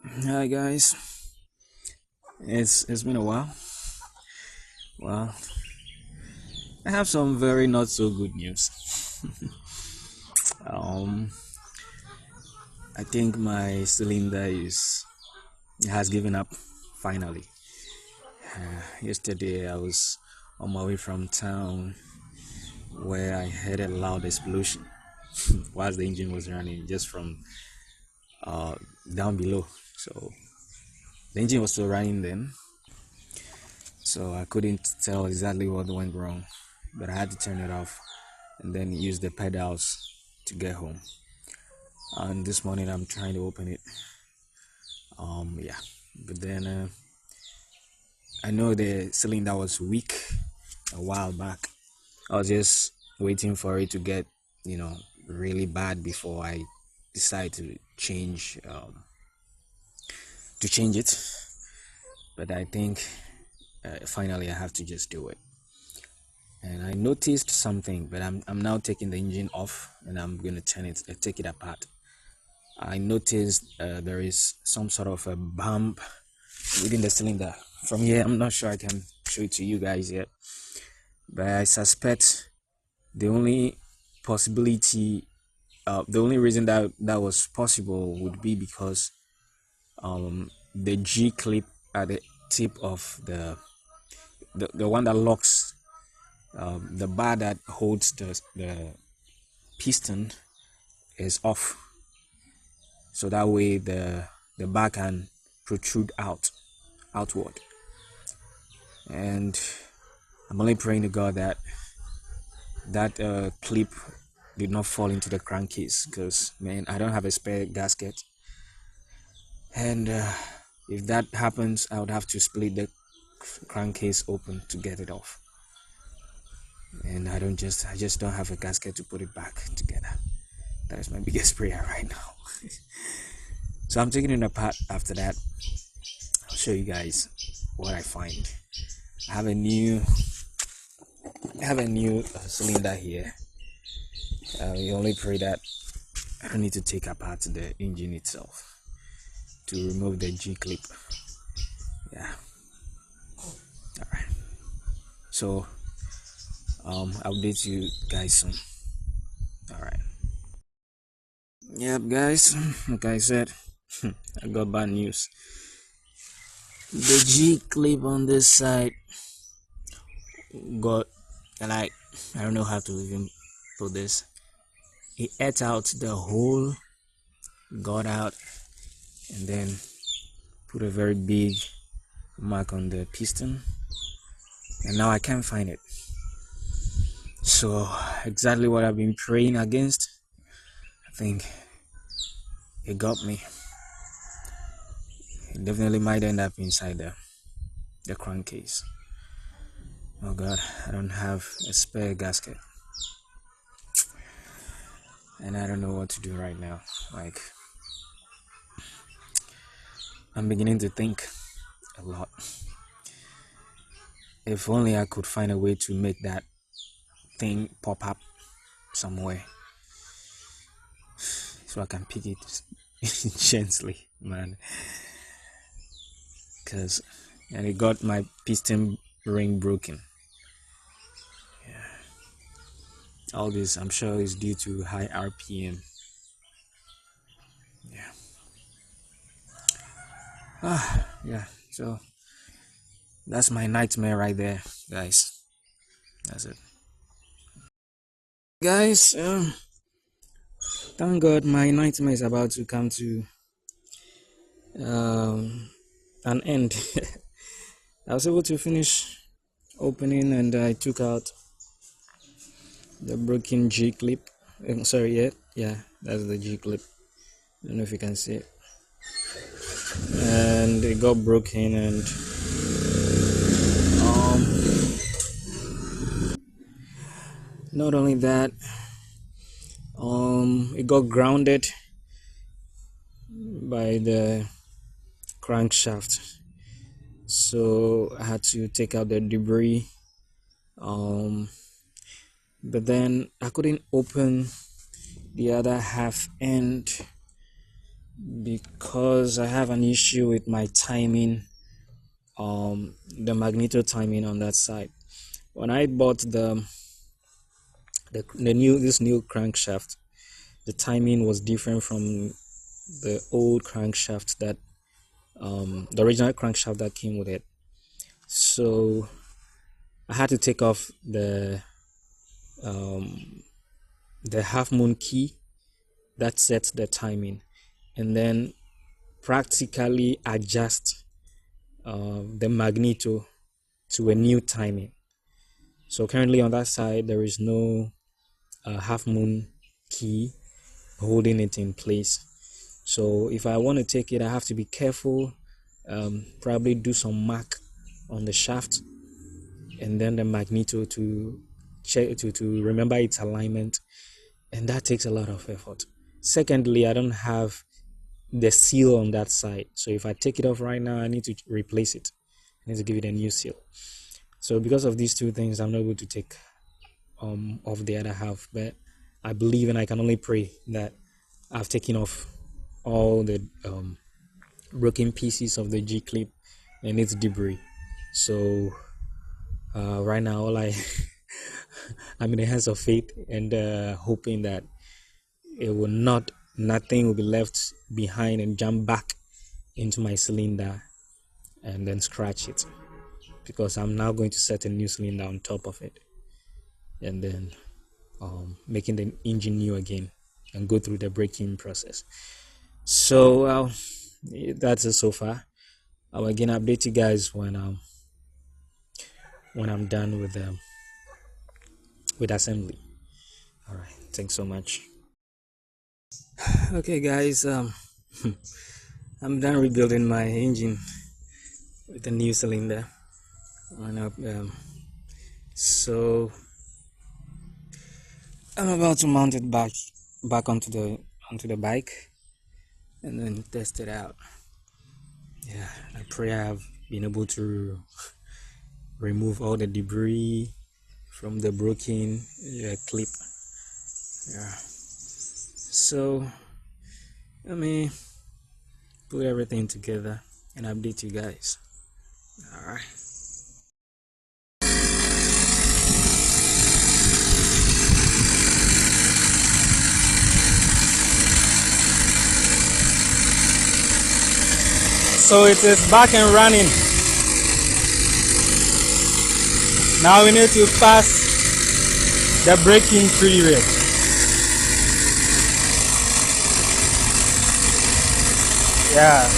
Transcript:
Hi guys, it's been a while. Well, I have some very not so good news. Um, I think my cylinder is has given up finally. Yesterday I was on my way from town where I heard a loud explosion whilst the engine was running just from uh down below. So the engine was still running then, so I couldn't tell exactly what went wrong, but I had to turn it off and then use the pedals to get home. And this morning I'm trying to open it. Yeah, but then I know the cylinder was weak a while back. I was just waiting for it to get, really bad before I decide to change it. But I think finally I have to just do it. And I noticed something, but I'm now taking the engine off and I'm gonna take it apart. I noticed there is some sort of a bump within the cylinder. From here, I'm not sure I can show it to you guys yet, but I suspect the only possibility, the only reason that was possible would be because the G clip at the tip of the one that locks the bar that holds the piston is off, so that way the bar can protrude outward. And I'm only praying to God that clip did not fall into the crankcase, because man, I don't have a spare gasket, and if that happens I would have to split the crankcase open to get it off, and I just don't have a gasket to put it back together. That is my biggest prayer right now. So I'm taking it apart. After that I'll show you guys what I find. I have a new cylinder here. We only pray that I don't need to take apart the engine itself to remove the G clip. Yeah. All right. So I'll update you guys soon. All right. Yep, guys. Like I said, I got bad news. The G clip on this side got, like, I don't know how to even put this. It ate out the hole, got out, and then put a very big mark on the piston, and now I can't find it. So exactly what I've been praying against, I think it got me. It definitely might end up inside the crankcase. Oh God, I don't have a spare gasket, and I don't know what to do right now. Like, I'm beginning to think a lot. If only I could find a way to make that thing pop up somewhere so I can pick it gently, man. Cause and it got my piston ring broken. All this, I'm sure, is due to high RPM. Yeah. Yeah. So that's my nightmare right there, guys. That's it. Guys, thank God my nightmare is about to come to um, an end. I was able to finish opening, and I took out the broken G clip. Sorry, yeah, that's the G clip. I don't know if you can see it. And it got broken, and not only that, it got grounded by the crankshaft. So I had to take out the debris. But then I couldn't open the other half end because I have an issue with my timing, the magneto timing on that side. When I bought the new this new crankshaft, the timing was different from the old crankshaft that the original crankshaft that came with it. So I had to take off the half moon key that sets the timing, and then practically adjust the magneto to a new timing. So currently on that side there is no half moon key holding it in place. So if I want to take it, I have to be careful, probably do some mark on the shaft and then the magneto to check to remember its alignment, and that takes a lot of effort. Secondly, I don't have the seal on that side, so if I take it off right now, I need to replace it. I need to give it a new seal. So because of these two things, I'm not able to take off the other half, but I believe and I can only pray that I've taken off all the broken pieces of the G clip and its debris. So right now all I'm in the hands of faith and hoping that it will nothing will be left behind and jump back into my cylinder and then scratch it, because I'm now going to set a new cylinder on top of it and then making the engine new again and go through the braking process. So that's it so far. I'll again update you guys when I'm done with assembly. All right, thanks so much. Okay guys, I'm done rebuilding my engine with a new cylinder on up. So I'm about to mount it back onto the bike and then test it out. Yeah, I pray I have been able to remove all the debris from the broken clip. Yeah, so let me put everything together and update you guys. All right. So it is back and running. Now we need to pass the braking period. Yeah.